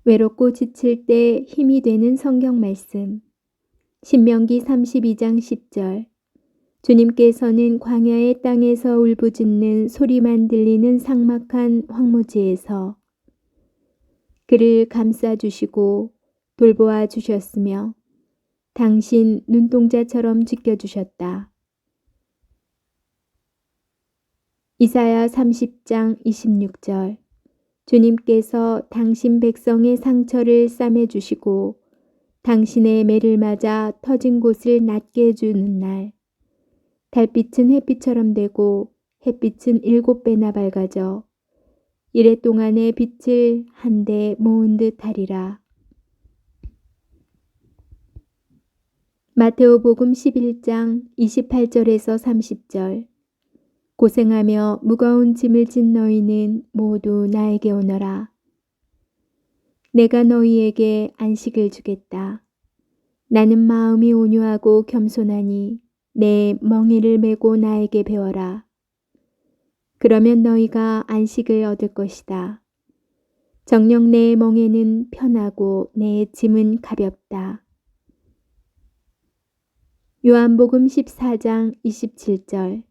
외롭고 지칠 때 힘이 되는 성경 말씀. 신명기 32장 10절. 주님께서는 광야의 땅에서 울부짖는 소리만 들리는 삭막한 황무지에서 그를 감싸주시고 돌보아 주셨으며 당신 눈동자처럼 지켜주셨다. 이사야 30장 26절. 주님께서 당신 백성의 상처를 싸매주시고 당신의 매를 맞아 터진 곳을 낫게 해주는 날, 달빛은 햇빛처럼 되고 햇빛은 7배나 밝아져 이래 동안의 빛을 한데 모은 듯 하리라. 마테오복음 11장 28절에서 30절. 고생하며 무거운 짐을 진 너희는 모두 나에게 오너라. 내가 너희에게 안식을 주겠다. 나는 마음이 온유하고 겸손하니 내 멍에를 메고 나에게 배워라. 그러면 너희가 안식을 얻을 것이다. 정녕 내 멍에는 편하고 내 짐은 가볍다. 요한복음 14장 27절.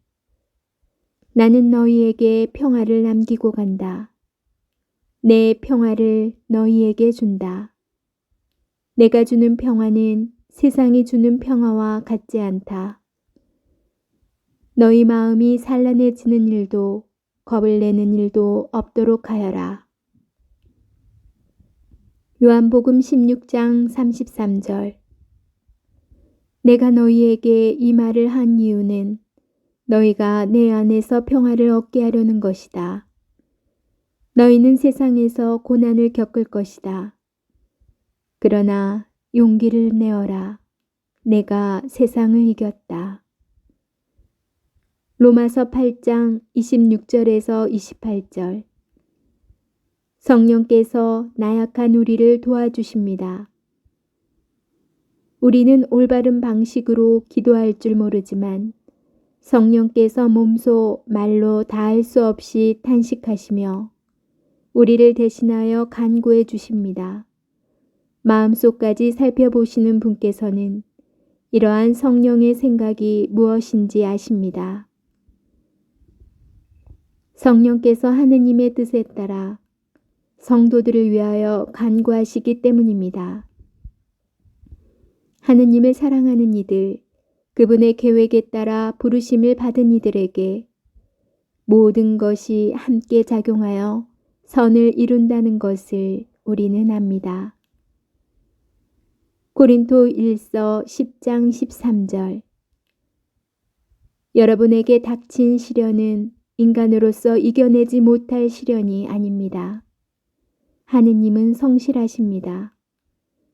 나는 너희에게 평화를 남기고 간다. 내 평화를 너희에게 준다. 내가 주는 평화는 세상이 주는 평화와 같지 않다. 너희 마음이 산란해지는 일도 겁을 내는 일도 없도록 하여라. 요한복음 16장 33절. 내가 너희에게 이 말을 한 이유는 너희가 내 안에서 평화를 얻게 하려는 것이다. 너희는 세상에서 고난을 겪을 것이다. 그러나 용기를 내어라. 내가 세상을 이겼다. 로마서 8장 26절에서 28절. 성령께서 나약한 우리를 도와주십니다. 우리는 올바른 방식으로 기도할 줄 모르지만 성령께서 몸소 말로 다할 수 없이 탄식하시며 우리를 대신하여 간구해 주십니다. 마음속까지 살펴보시는 분께서는 이러한 성령의 생각이 무엇인지 아십니다. 성령께서 하느님의 뜻에 따라 성도들을 위하여 간구하시기 때문입니다. 하느님을 사랑하는 이들, 그분의 계획에 따라 부르심을 받은 이들에게 모든 것이 함께 작용하여 선을 이룬다는 것을 우리는 압니다. 고린도 1서 10장 13절. 여러분에게 닥친 시련은 인간으로서 이겨내지 못할 시련이 아닙니다. 하느님은 성실하십니다.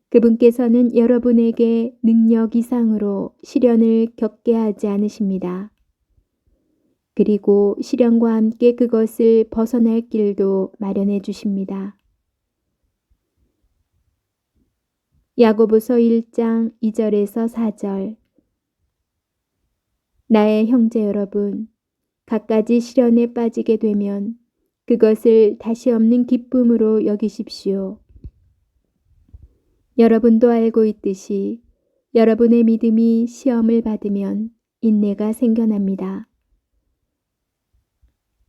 그분께서는 여러분에게 능력 이상으로 시련을 겪게 하지 않으십니다. 그리고 시련과 함께 그것을 벗어날 길도 마련해 주십니다. 야고보서 1장 2절에서 4절. 나의 형제 여러분, 갖가지 시련에 빠지게 되면 그것을 다시 없는 기쁨으로 여기십시오. 여러분도 알고 있듯이 여러분의 믿음이 시험을 받으면 인내가 생겨납니다.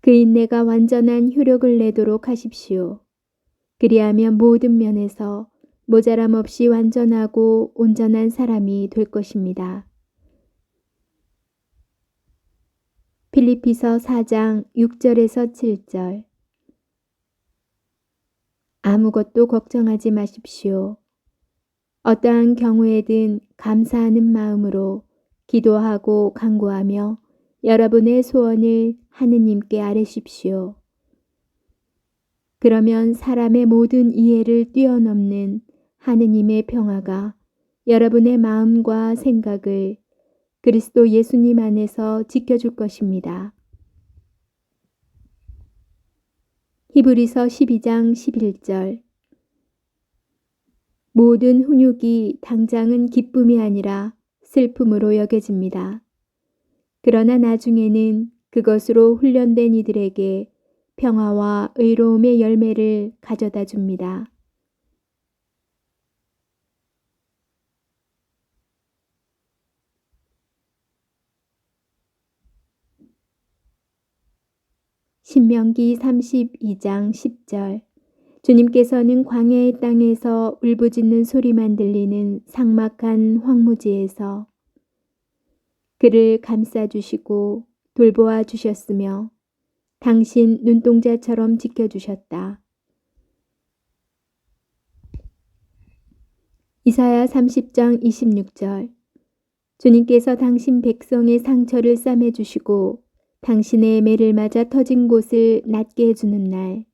그 인내가 완전한 효력을 내도록 하십시오. 그리하면 모든 면에서 모자람 없이 완전하고 온전한 사람이 될 것입니다. 필리피서 4장 6절에서 7절. 아무것도 걱정하지 마십시오. 어떠한 경우에든 감사하는 마음으로 기도하고 간구하며 여러분의 소원을 하느님께 아뢰십시오. 그러면 사람의 모든 이해를 뛰어넘는 하느님의 평화가 여러분의 마음과 생각을 그리스도 예수님 안에서 지켜줄 것입니다. 히브리서 12장 11절. 모든 훈육이 당장은 기쁨이 아니라 슬픔으로 여겨집니다. 그러나 나중에는 그것으로 훈련된 이들에게 평화와 의로움의 열매를 가져다 줍니다. 신명기 32장 10절. 주님께서는 광야의 땅에서 울부짖는 소리만 들리는 삭막한 황무지에서 그를 감싸주시고 돌보아 주셨으며 당신 눈동자처럼 지켜주셨다. 이사야 30장 26절. 주님께서 당신 백성의 상처를 싸매주시고 당신의 매를 맞아 터진 곳을 낫게 해주는 날,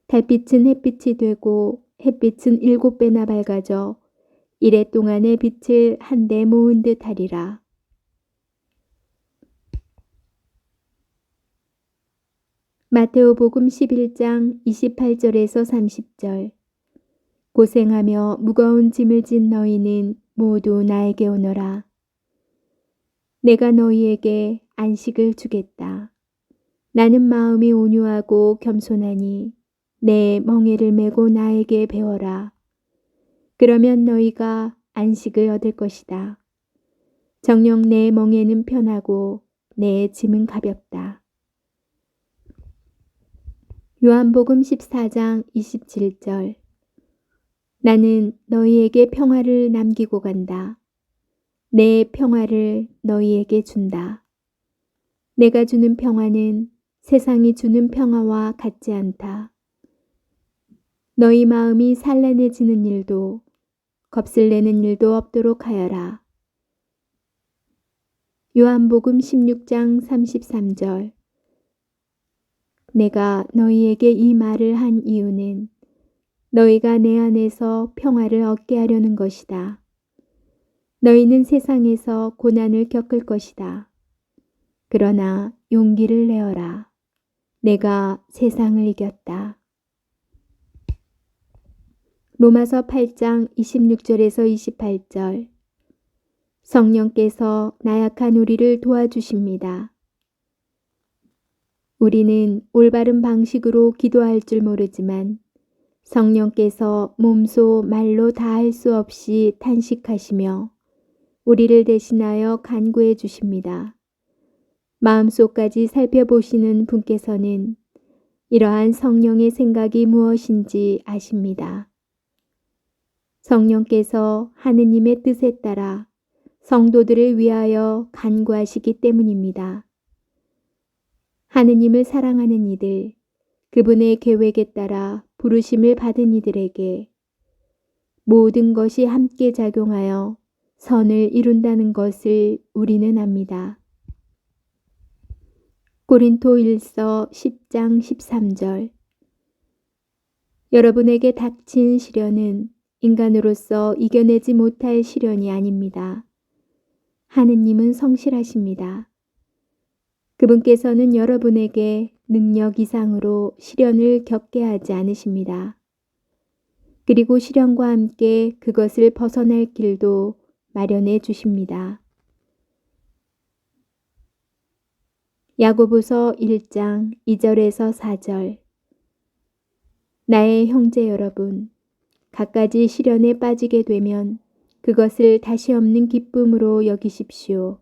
달빛은 햇빛이 되고 햇빛은 7배나 밝아져 이래 동안의 빛을 한데 모은 듯 하리라. 마테오복음 11장 28절에서 30절. 고생하며 무거운 짐을 진 너희는 모두 나에게 오너라. 내가 너희에게 안식을 주겠다. 나는 마음이 온유하고 겸손하니 내 멍에를 메고 나에게 배워라. 그러면 너희가 안식을 얻을 것이다. 정녕 내 멍에는 편하고 내 짐은 가볍다. 요한복음 14장 27절. 나는 너희에게 평화를 남기고 간다. 내 평화를 너희에게 준다. 내가 주는 평화는 세상이 주는 평화와 같지 않다. 너희 마음이 산란해지는 일도 겁을내는 일도 없도록 하여라. 요한복음 16장 33절. 내가 너희에게 이 말을 한 이유는 너희가 내 안에서 평화를 얻게 하려는 것이다. 너희는 세상에서 고난을 겪을 것이다. 그러나 용기를 내어라. 내가 세상을 이겼다. 로마서 8장 26절에서 28절. 성령께서 나약한 우리를 도와주십니다. 우리는 올바른 방식으로 기도할 줄 모르지만 성령께서 몸소 말로 다 할 수 없이 탄식하시며 우리를 대신하여 간구해 주십니다. 마음속까지 살펴보시는 분께서는 이러한 성령의 생각이 무엇인지 아십니다. 성령께서 하느님의 뜻에 따라 성도들을 위하여 간구하시기 때문입니다. 하느님을 사랑하는 이들, 그분의 계획에 따라 부르심을 받은 이들에게 모든 것이 함께 작용하여 선을 이룬다는 것을 우리는 압니다. 고린토일서 10장 13절. 여러분에게 닥친 시련은 인간으로서 이겨내지 못할 시련이 아닙니다. 하느님은 성실하십니다. 그분께서는 여러분에게 능력 이상으로 시련을 겪게 하지 않으십니다. 그리고 시련과 함께 그것을 벗어날 길도 마련해 주십니다. 야고보서 1장 2절에서 4절. 나의 형제 여러분, 갖가지 시련에 빠지게 되면 그것을 다시 없는 기쁨으로 여기십시오.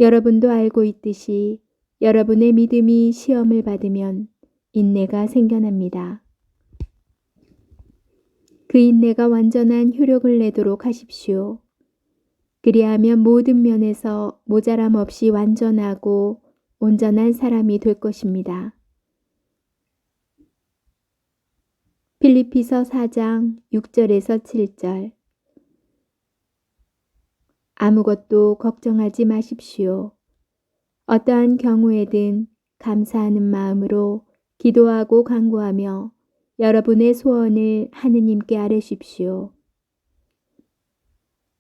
여러분도 알고 있듯이 여러분의 믿음이 시험을 받으면 인내가 생겨납니다. 그 인내가 완전한 효력을 내도록 하십시오. 그리하면 모든 면에서 모자람 없이 완전하고 온전한 사람이 될 것입니다. 필리피서 4장 6절에서 7절. 아무것도 걱정하지 마십시오. 어떠한 경우에든 감사하는 마음으로 기도하고 간구하며 여러분의 소원을 하느님께 아뢰십시오.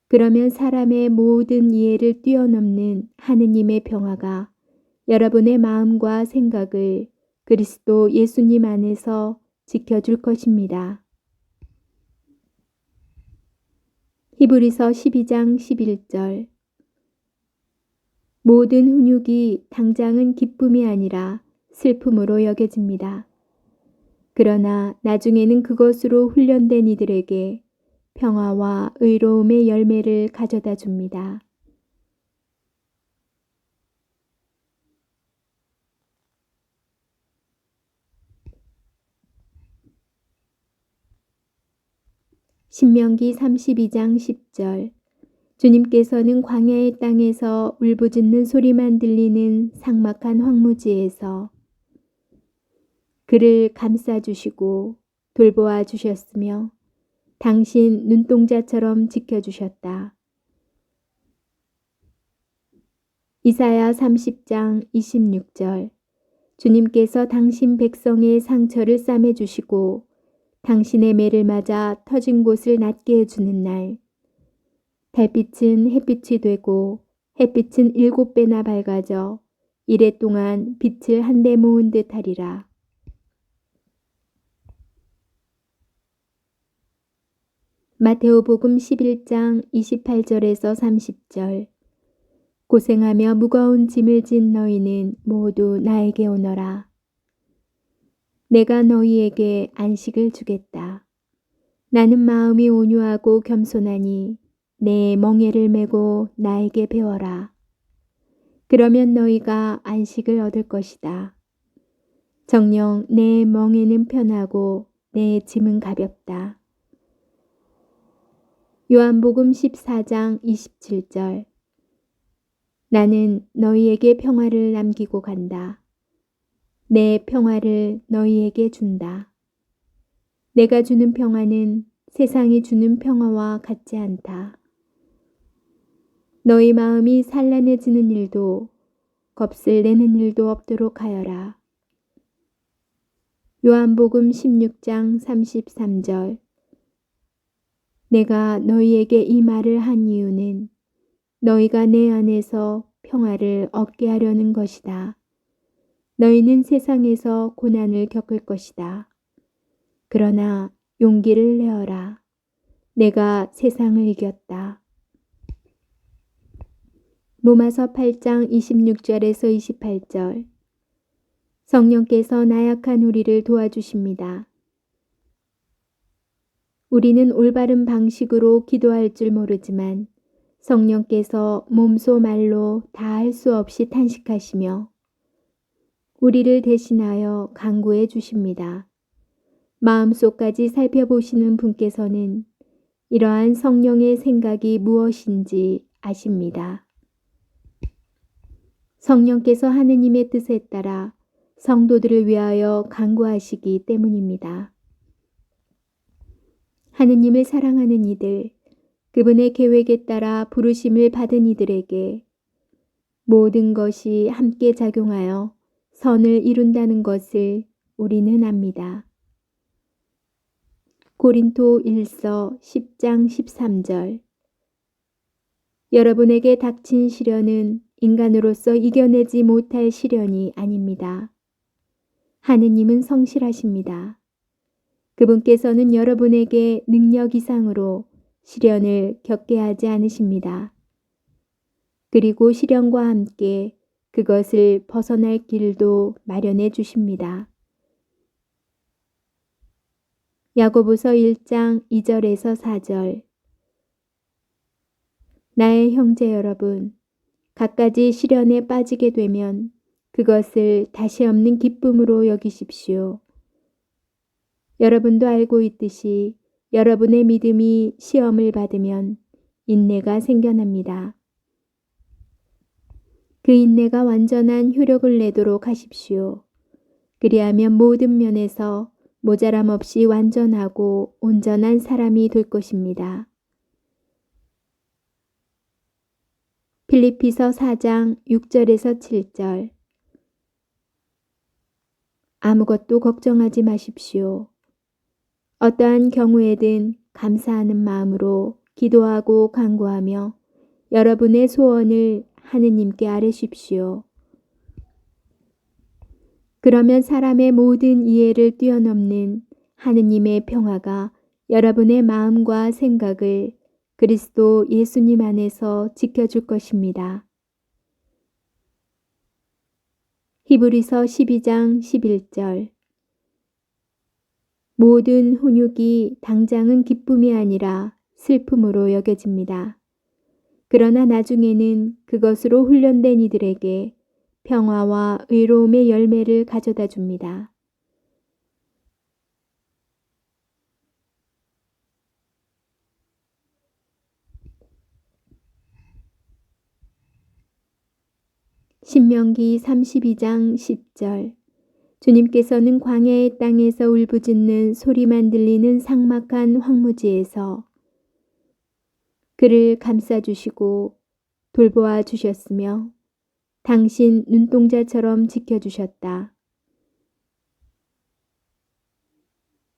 그러면 사람의 모든 이해를 뛰어넘는 하느님의 평화가 여러분의 마음과 생각을 그리스도 예수님 안에서 지켜줄 것입니다. 히브리서 12장 11절. 모든 훈육이 당장은 기쁨이 아니라 슬픔으로 여겨집니다. 그러나 나중에는 그것으로 훈련된 이들에게 평화와 의로움의 열매를 가져다 줍니다. 신명기 32장 10절. 주님께서는 광야의 땅에서 울부짖는 소리만 들리는 삭막한 황무지에서 그를 감싸주시고 돌보아 주셨으며 당신 눈동자처럼 지켜주셨다. 이사야 30장 26절. 주님께서 당신 백성의 상처를 싸매주시고 당신의 매를 맞아 터진 곳을 낫게 해주는 날, 달빛은 햇빛이 되고 햇빛은 7배나 밝아져 이래 동안 빛을 한데 모은 듯 하리라. 마테오복음 11장 28절에서 30절. 고생하며 무거운 짐을 진 너희는 모두 나에게 오너라. 내가 너희에게 안식을 주겠다. 나는 마음이 온유하고 겸손하니 내 멍에를 메고 나에게 배워라. 그러면 너희가 안식을 얻을 것이다. 정녕 내 멍에는 편하고 내 짐은 가볍다. 요한복음 14장 27절. 나는 너희에게 평화를 남기고 간다. 내 평화를 너희에게 준다. 내가 주는 평화는 세상이 주는 평화와 같지 않다. 너희 마음이 산란해지는 일도 겁을 내는 일도 없도록 하여라. 요한복음 16장 33절. 내가 너희에게 이 말을 한 이유는 너희가 내 안에서 평화를 얻게 하려는 것이다. 너희는 세상에서 고난을 겪을 것이다. 그러나 용기를 내어라. 내가 세상을 이겼다. 로마서 8장 26절에서 28절. 성령께서 나약한 우리를 도와주십니다. 우리는 올바른 방식으로 기도할 줄 모르지만 성령께서 몸소 말로 다 할 수 없이 탄식하시며 우리를 대신하여 간구해 주십니다. 마음속까지 살펴보시는 분께서는 이러한 성령의 생각이 무엇인지 아십니다. 성령께서 하느님의 뜻에 따라 성도들을 위하여 간구하시기 때문입니다. 하느님을 사랑하는 이들, 그분의 계획에 따라 부르심을 받은 이들에게 모든 것이 함께 작용하여 선을 이룬다는 것을 우리는 압니다. 고린도 1서 10장 13절. 여러분에게 닥친 시련은 인간으로서 이겨내지 못할 시련이 아닙니다. 하느님은 성실하십니다. 그분께서는 여러분에게 능력 이상으로 시련을 겪게 하지 않으십니다. 그리고 시련과 함께 그것을 벗어날 길도 마련해 주십니다. 야고보서 1장 2절에서 4절. 나의 형제 여러분, 갖가지 시련에 빠지게 되면 그것을 다시 없는 기쁨으로 여기십시오. 여러분도 알고 있듯이 여러분의 믿음이 시험을 받으면 인내가 생겨납니다. 그 인내가 완전한 효력을 내도록 하십시오. 그리하면 모든 면에서 모자람 없이 완전하고 온전한 사람이 될 것입니다. 필리피서 4장 6절에서 7절. 아무것도 걱정하지 마십시오. 어떠한 경우에든 감사하는 마음으로 기도하고 간구하며 여러분의 소원을 하느님께 아뢰십시오. 그러면 사람의 모든 이해를 뛰어넘는 하느님의 평화가 여러분의 마음과 생각을 그리스도 예수님 안에서 지켜줄 것입니다. 히브리서 12장 11절. 모든 훈육이 당장은 기쁨이 아니라 슬픔으로 여겨집니다. 그러나 나중에는 그것으로 훈련된 이들에게 평화와 의로움의 열매를 가져다 줍니다. 신명기 32장 10절. 주님께서는 광야의 땅에서 울부짖는 소리만 들리는 삭막한 황무지에서 그를 감싸주시고 돌보아 주셨으며 당신 눈동자처럼 지켜주셨다.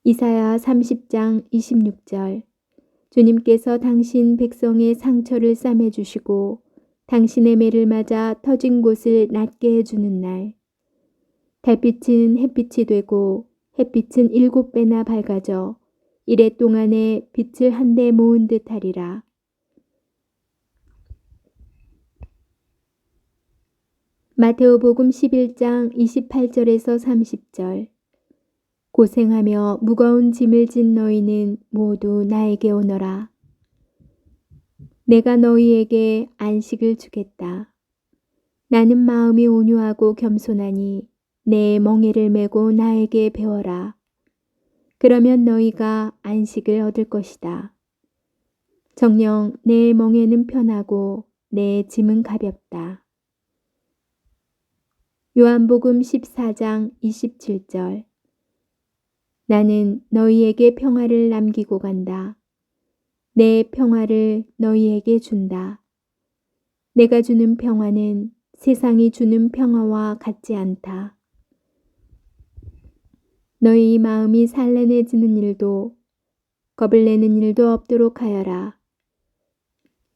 이사야 30장 26절. 주님께서 당신 백성의 상처를 싸매주시고 당신의 매를 맞아 터진 곳을 낫게 해주는 날. 달빛은 햇빛이 되고 햇빛은 7배나 밝아져 이래 동안에 빛을 한데 모은 듯 하리라. 마테오복음 11장 28절에서 30절. 고생하며 무거운 짐을 진 너희는 모두 나에게 오너라. 내가 너희에게 안식을 주겠다. 나는 마음이 온유하고 겸손하니 내 멍에를 메고 나에게 배워라. 그러면 너희가 안식을 얻을 것이다. 정녕 내 멍에는 편하고 내 짐은 가볍다. 요한복음 14장 27절. 나는 너희에게 평화를 남기고 간다. 내 평화를 너희에게 준다. 내가 주는 평화는 세상이 주는 평화와 같지 않다. 너희 마음이 살레해지는 일도 겁을 내는 일도 없도록 하여라.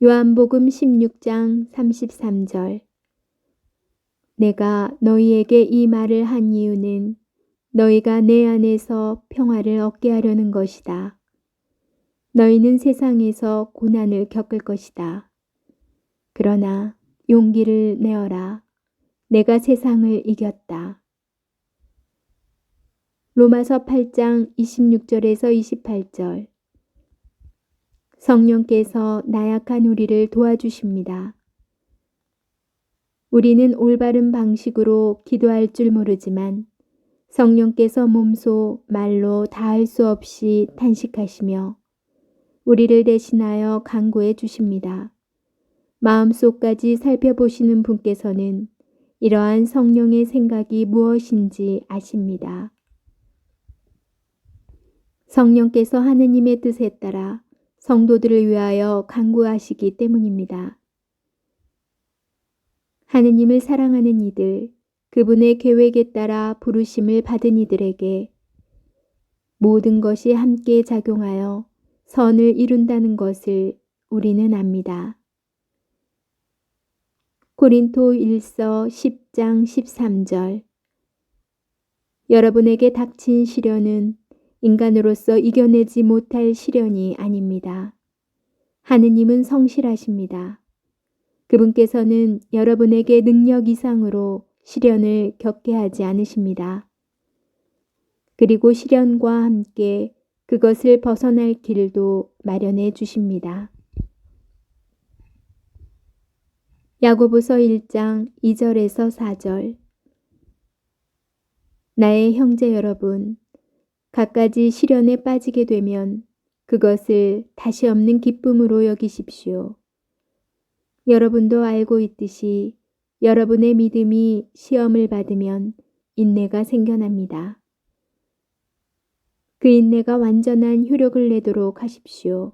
요한복음 16장 33절. 내가 너희에게 이 말을 한 이유는 너희가 내 안에서 평화를 얻게 하려는 것이다. 너희는 세상에서 고난을 겪을 것이다. 그러나 용기를 내어라. 내가 세상을 이겼다. 로마서 8장 26절에서 28절. 성령께서 나약한 우리를 도와주십니다. 우리는 올바른 방식으로 기도할 줄 모르지만 성령께서 몸소 말로 다할 수 없이 탄식하시며 우리를 대신하여 간구해 주십니다. 마음속까지 살펴보시는 분께서는 이러한 성령의 생각이 무엇인지 아십니다. 성령께서 하느님의 뜻에 따라 성도들을 위하여 간구하시기 때문입니다. 하느님을 사랑하는 이들, 그분의 계획에 따라 부르심을 받은 이들에게 모든 것이 함께 작용하여 선을 이룬다는 것을 우리는 압니다. 고린도 1서 10장 13절. 여러분에게 닥친 시련은 인간으로서 이겨내지 못할 시련이 아닙니다. 하느님은 성실하십니다. 그분께서는 여러분에게 능력 이상으로 시련을 겪게 하지 않으십니다. 그리고 시련과 함께 그것을 벗어날 길도 마련해 주십니다. 야고보서 1장 2절에서 4절. 나의 형제 여러분, 갖가지 시련에 빠지게 되면 그것을 다시 없는 기쁨으로 여기십시오. 여러분도 알고 있듯이 여러분의 믿음이 시험을 받으면 인내가 생겨납니다. 그 인내가 완전한 효력을 내도록 하십시오.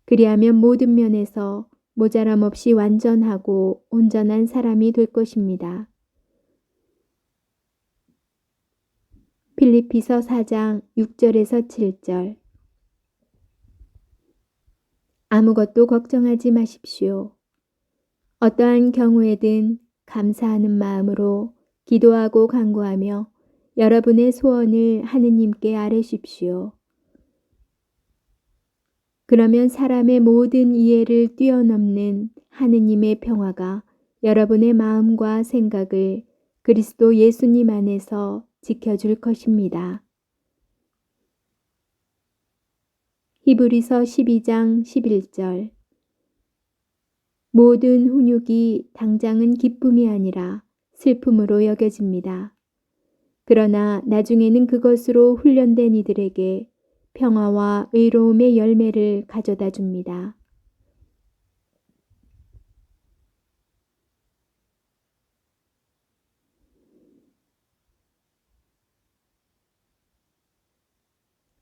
그리하면 모든 면에서 모자람 없이 완전하고 온전한 사람이 될 것입니다. 필리피서 4장 6절에서 7절. 아무것도 걱정하지 마십시오. 어떠한 경우에든 감사하는 마음으로 기도하고 간구하며 여러분의 소원을 하느님께 아뢰십시오. 그러면 사람의 모든 이해를 뛰어넘는 하느님의 평화가 여러분의 마음과 생각을 그리스도 예수님 안에서 지켜줄 것입니다. 히브리서 12장 11절. 모든 훈육이 당장은 기쁨이 아니라 슬픔으로 여겨집니다. 그러나 나중에는 그것으로 훈련된 이들에게 평화와 의로움의 열매를 가져다 줍니다.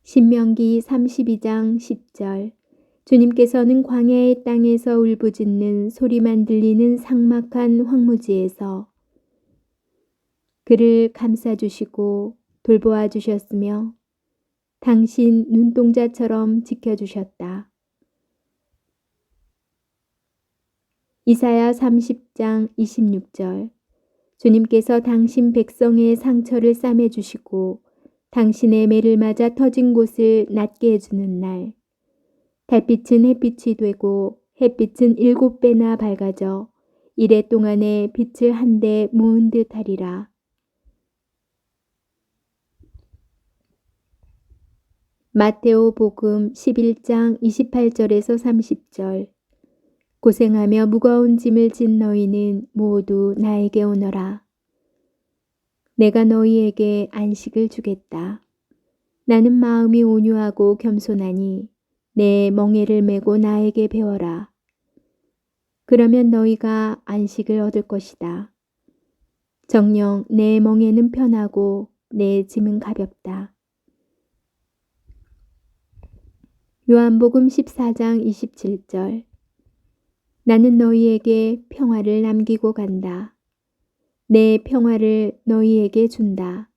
신명기 32장 10절. 주님께서는 광야의 땅에서 울부짖는 소리만 들리는 삭막한 황무지에서 그를 감싸주시고 돌보아 주셨으며 당신 눈동자처럼 지켜주셨다. 이사야 30장 26절. 주님께서 당신 백성의 상처를 싸매주시고 당신의 매를 맞아 터진 곳을 낫게 해주는 날. 달빛은 햇빛이 되고 햇빛은 7배나 밝아져 이래 동안에 빛을 한데 모은 듯 하리라. 마테오 복음 11장 28절에서 30절. 고생하며 무거운 짐을 진 너희는 모두 나에게 오너라. 내가 너희에게 안식을 주겠다. 나는 마음이 온유하고 겸손하니 내 멍에를 메고 나에게 배워라. 그러면 너희가 안식을 얻을 것이다. 정녕 내 멍에는 편하고 내 짐은 가볍다. 요한복음 14장 27절. 나는 너희에게 평화를 남기고 간다. 내 평화를 너희에게 준다.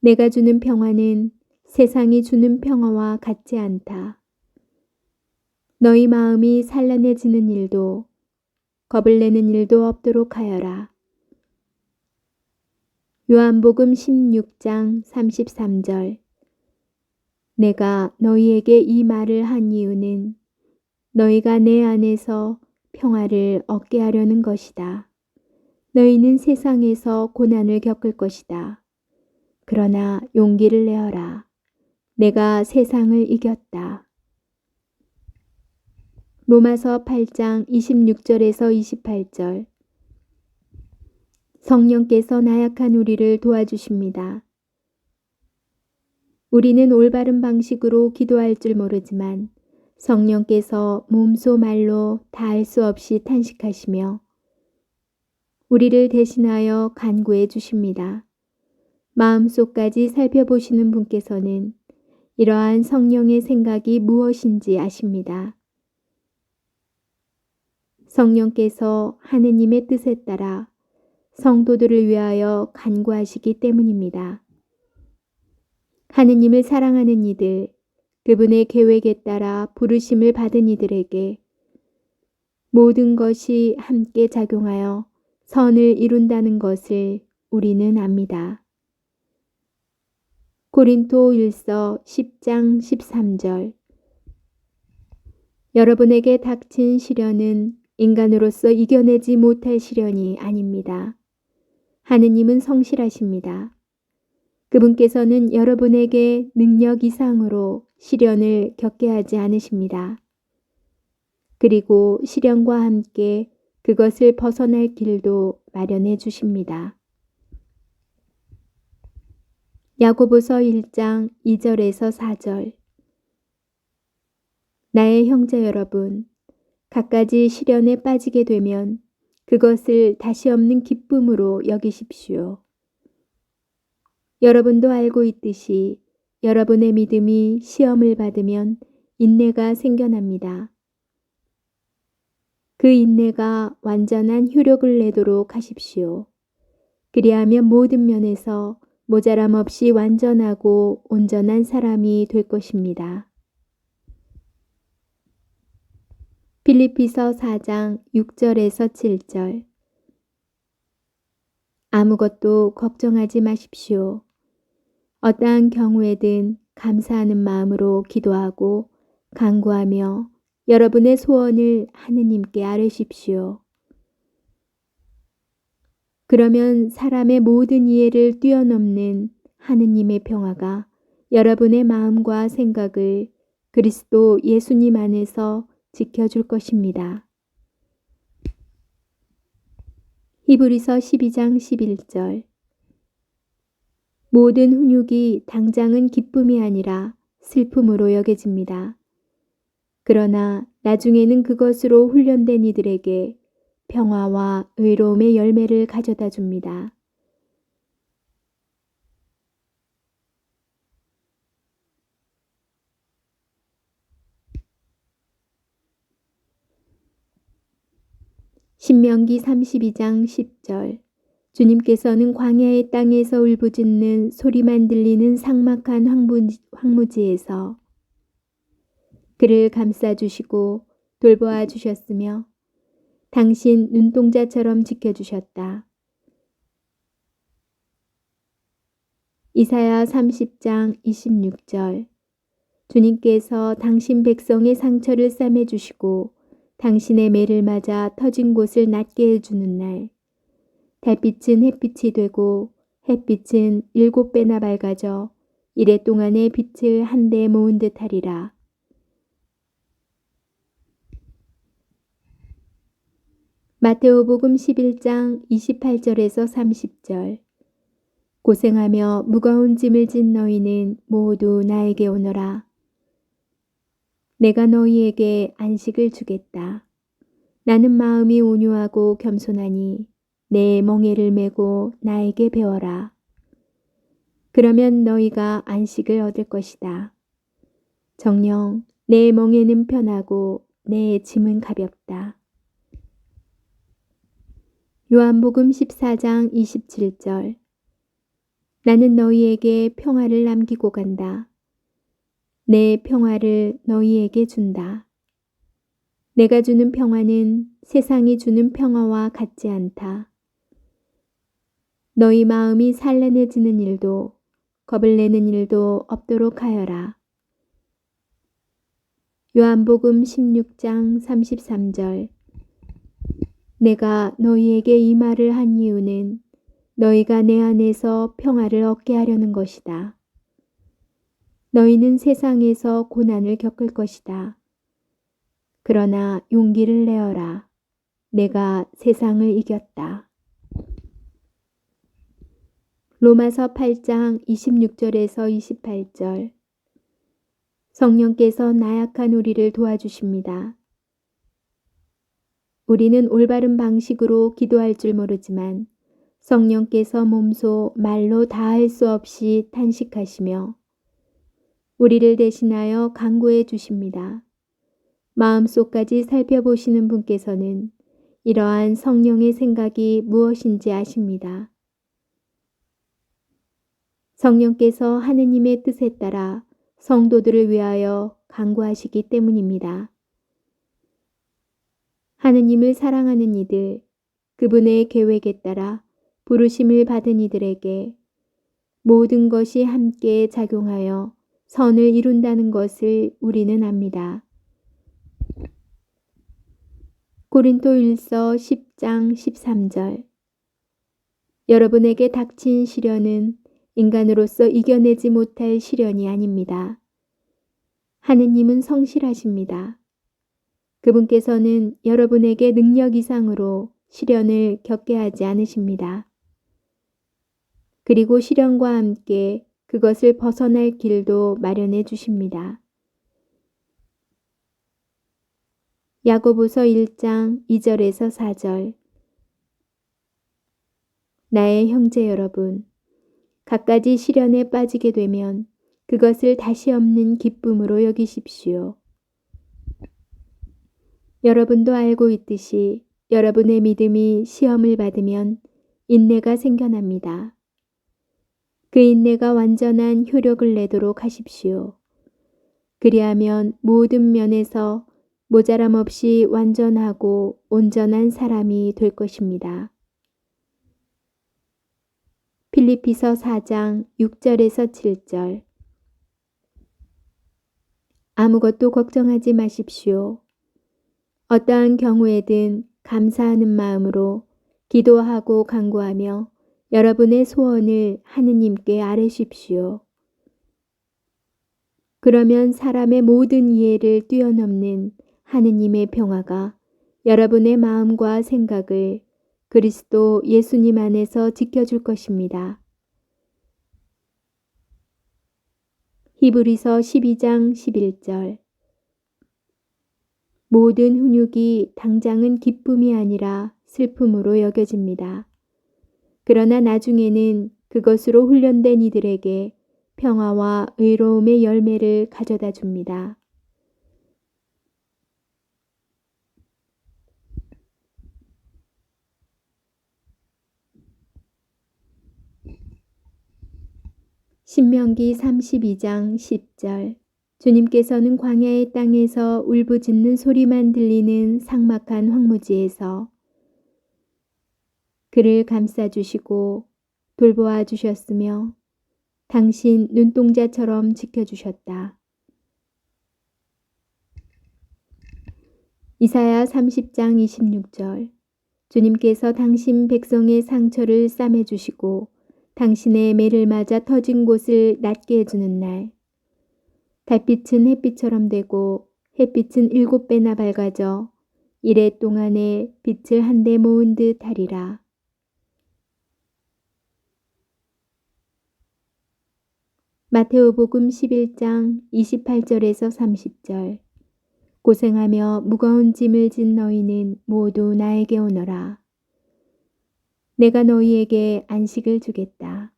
내가 주는 평화는 세상이 주는 평화와 같지 않다. 너희 마음이 산란해지는 일도 겁을 내는 일도 없도록 하여라. 요한복음 16장 33절. 내가 너희에게 이 말을 한 이유는 너희가 내 안에서 평화를 얻게 하려는 것이다. 너희는 세상에서 고난을 겪을 것이다. 그러나 용기를 내어라. 내가 세상을 이겼다. 로마서 8장 26절에서 28절. 성령께서 나약한 우리를 도와주십니다. 우리는 올바른 방식으로 기도할 줄 모르지만 성령께서 몸소 말로 다할 수 없이 탄식하시며 우리를 대신하여 간구해 주십니다. 마음속까지 살펴보시는 분께서는 이러한 성령의 생각이 무엇인지 아십니다. 성령께서 하느님의 뜻에 따라 성도들을 위하여 간구하시기 때문입니다. 하느님을 사랑하는 이들, 그분의 계획에 따라 부르심을 받은 이들에게 모든 것이 함께 작용하여 선을 이룬다는 것을 우리는 압니다. 고린도 1서 10장 13절. 여러분에게 닥친 시련은 인간으로서 이겨내지 못할 시련이 아닙니다. 하느님은 성실하십니다. 그분께서는 여러분에게 능력 이상으로 시련을 겪게 하지 않으십니다. 그리고 시련과 함께 그것을 벗어날 길도 마련해 주십니다. 야고보서 1장 2절에서 4절. 나의 형제 여러분, 갖가지 시련에 빠지게 되면 그것을 다시 없는 기쁨으로 여기십시오. 여러분도 알고 있듯이 여러분의 믿음이 시험을 받으면 인내가 생겨납니다. 그 인내가 완전한 효력을 내도록 하십시오. 그리하면 모든 면에서 모자람 없이 완전하고 온전한 사람이 될 것입니다. 빌립비서 4장 6절에서 7절. 아무것도 걱정하지 마십시오. 어떠한 경우에든 감사하는 마음으로 기도하고 간구하며 여러분의 소원을 하느님께 아뢰십시오. 그러면 사람의 모든 이해를 뛰어넘는 하느님의 평화가 여러분의 마음과 생각을 그리스도 예수님 안에서 지켜줄 것입니다. 히브리서 12장 11절. 모든 훈육이 당장은 기쁨이 아니라 슬픔으로 여겨집니다. 그러나 나중에는 그것으로 훈련된 이들에게 평화와 의로움의 열매를 가져다 줍니다. 신명기 32장 10절. 주님께서는 광야의 땅에서 울부짖는 소리만 들리는 삭막한 황무지에서 그를 감싸주시고 돌보아 주셨으며 당신 눈동자처럼 지켜주셨다. 이사야 30장 26절. 주님께서 당신 백성의 상처를 싸매주시고 당신의 매를 맞아 터진 곳을 낫게 해주는 날, 달빛은 햇빛이 되고 햇빛은 7배나 밝아져 이래 동안의 빛을 한데 모은 듯하리라. 마테오복음 11장 28절에서 30절. 고생하며 무거운 짐을 진 너희는 모두 나에게 오너라. 내가 너희에게 안식을 주겠다. 나는 마음이 온유하고 겸손하니 내 멍에를 메고 나에게 배워라. 그러면 너희가 안식을 얻을 것이다. 정녕 내 멍에는 편하고 내 짐은 가볍다. 요한복음 14장 27절. 나는 너희에게 평화를 남기고 간다. 내 평화를 너희에게 준다. 내가 주는 평화는 세상이 주는 평화와 같지 않다. 너희 마음이 산란해지는 일도 겁을 내는 일도 없도록 하여라. 요한복음 16장 33절. 내가 너희에게 이 말을 한 이유는 너희가 내 안에서 평화를 얻게 하려는 것이다. 너희는 세상에서 고난을 겪을 것이다. 그러나 용기를 내어라. 내가 세상을 이겼다. 로마서 8장 26절에서 28절. 성령께서 나약한 우리를 도와주십니다. 우리는 올바른 방식으로 기도할 줄 모르지만 성령께서 몸소 말로 다할 수 없이 탄식하시며 우리를 대신하여 간구해 주십니다. 마음속까지 살펴보시는 분께서는 이러한 성령의 생각이 무엇인지 아십니다. 성령께서 하느님의 뜻에 따라 성도들을 위하여 간구하시기 때문입니다. 하느님을 사랑하는 이들, 그분의 계획에 따라 부르심을 받은 이들에게 모든 것이 함께 작용하여 선을 이룬다는 것을 우리는 압니다. 고린토일서 10장 13절. 여러분에게 닥친 시련은 인간으로서 이겨내지 못할 시련이 아닙니다. 하느님은 성실하십니다. 그분께서는 여러분에게 능력 이상으로 시련을 겪게 하지 않으십니다. 그리고 시련과 함께 그것을 벗어날 길도 마련해 주십니다. 야고보서 1장 2절에서 4절. 나의 형제 여러분, 갖가지 시련에 빠지게 되면 그것을 다시 없는 기쁨으로 여기십시오. 여러분도 알고 있듯이 여러분의 믿음이 시험을 받으면 인내가 생겨납니다. 그 인내가 완전한 효력을 내도록 하십시오. 그리하면 모든 면에서 모자람 없이 완전하고 온전한 사람이 될 것입니다. 필리피서 4장 6절에서 7절. 아무것도 걱정하지 마십시오. 어떠한 경우에든 감사하는 마음으로 기도하고 간구하며 여러분의 소원을 하느님께 아뢰십시오. 그러면 사람의 모든 이해를 뛰어넘는 하느님의 평화가 여러분의 마음과 생각을 그리스도 예수님 안에서 지켜줄 것입니다. 히브리서 12장 11절. 모든 훈육이 당장은 기쁨이 아니라 슬픔으로 여겨집니다. 그러나 나중에는 그것으로 훈련된 이들에게 평화와 의로움의 열매를 가져다 줍니다. 신명기 32장 10절. 주님께서는 광야의 땅에서 울부짖는 소리만 들리는 삭막한 황무지에서 그를 감싸주시고 돌보아 주셨으며 당신 눈동자처럼 지켜주셨다. 이사야 30장 26절. 주님께서 당신 백성의 상처를 싸매주시고 당신의 매를 맞아 터진 곳을 낫게 해주는 날. 달빛은 햇빛처럼 되고 햇빛은 7배나 밝아져 이래 동안에 빛을 한데 모은 듯 하리라. 마테오복음 11장 28절에서 30절. 고생하며 무거운 짐을 진 너희는 모두 나에게 오너라. 내가 너희에게 안식을 주겠다.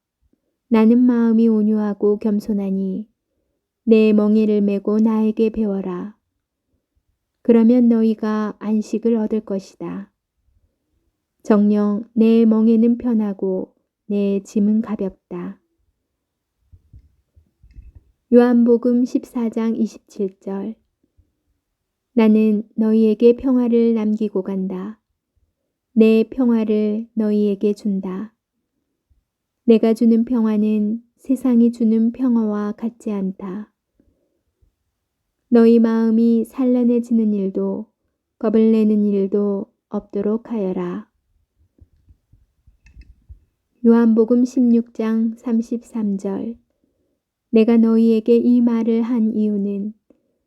나는 마음이 온유하고 겸손하니 내 멍에를 메고 나에게 배워라. 그러면 너희가 안식을 얻을 것이다. 정녕 내 멍에는 편하고 내 짐은 가볍다. 요한복음 14장 27절. 나는 너희에게 평화를 남기고 간다. 내 평화를 너희에게 준다. 내가 주는 평화는 세상이 주는 평화와 같지 않다. 너희 마음이 산란해지는 일도 겁을 내는 일도 없도록 하여라. 요한복음 16장 33절. 내가 너희에게 이 말을 한 이유는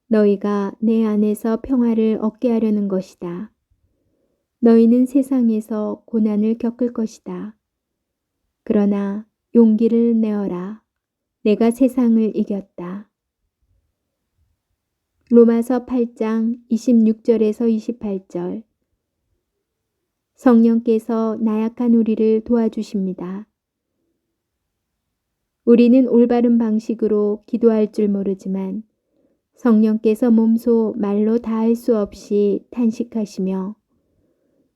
너희가 내 안에서 평화를 얻게 하려는 것이다. 너희는 세상에서 고난을 겪을 것이다. 그러나 용기를 내어라. 내가 세상을 이겼다. 로마서 8장 26절에서 28절. 성령께서 나약한 우리를 도와주십니다. 우리는 올바른 방식으로 기도할 줄 모르지만 성령께서 몸소 말로 다할 수 없이 탄식하시며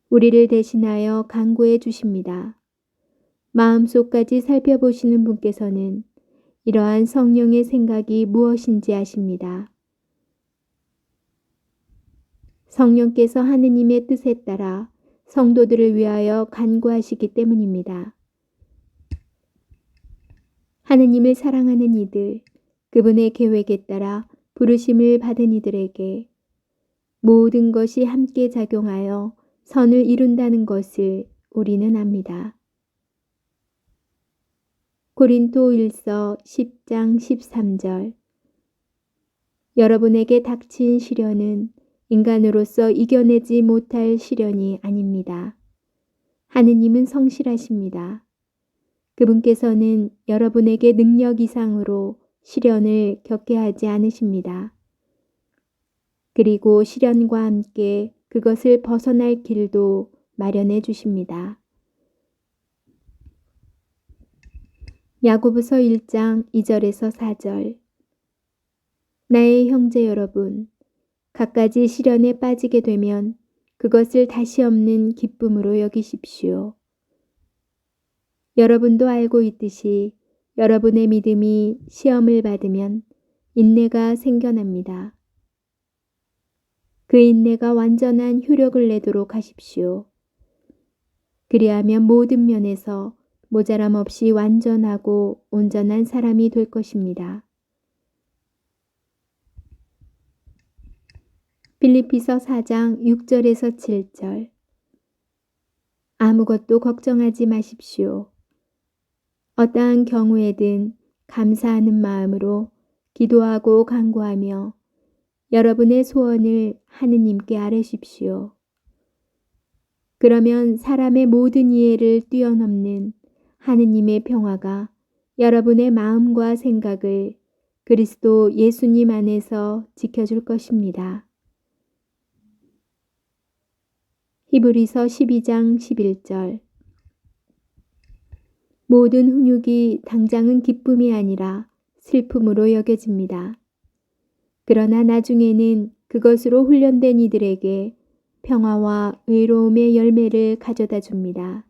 우리를 대신하여 간구해 주십니다. 마음속까지 살펴보시는 분께서는 이러한 성령의 생각이 무엇인지 아십니다. 성령께서 하느님의 뜻에 따라 성도들을 위하여 간구하시기 때문입니다. 하느님을 사랑하는 이들, 그분의 계획에 따라 부르심을 받은 이들에게 모든 것이 함께 작용하여 선을 이룬다는 것을 우리는 압니다. 고린도 1서 10장 13절. 여러분에게 닥친 시련은 인간으로서 이겨내지 못할 시련이 아닙니다. 하느님은 성실하십니다. 그분께서는 여러분에게 능력 이상으로 시련을 겪게 하지 않으십니다. 그리고 시련과 함께 그것을 벗어날 길도 마련해 주십니다. 야고보서 1장 2절에서 4절. 나의 형제 여러분, 갖가지 시련에 빠지게 되면 그것을 다시 없는 기쁨으로 여기십시오. 여러분도 알고 있듯이 여러분의 믿음이 시험을 받으면 인내가 생겨납니다. 그 인내가 완전한 효력을 내도록 하십시오. 그리하면 모든 면에서 모자람 없이 완전하고 온전한 사람이 될 것입니다. 빌립비서 4장 6절에서 7절. 아무것도 걱정하지 마십시오. 어떠한 경우에든 감사하는 마음으로 기도하고 간구하며 여러분의 소원을 하느님께 아뢰십시오. 그러면 사람의 모든 이해를 뛰어넘는 하느님의 평화가 여러분의 마음과 생각을 그리스도 예수님 안에서 지켜줄 것입니다. 히브리서 12장 11절. 모든 훈육이 당장은 기쁨이 아니라 슬픔으로 여겨집니다. 그러나 나중에는 그것으로 훈련된 이들에게 평화와 의로움의 열매를 가져다 줍니다.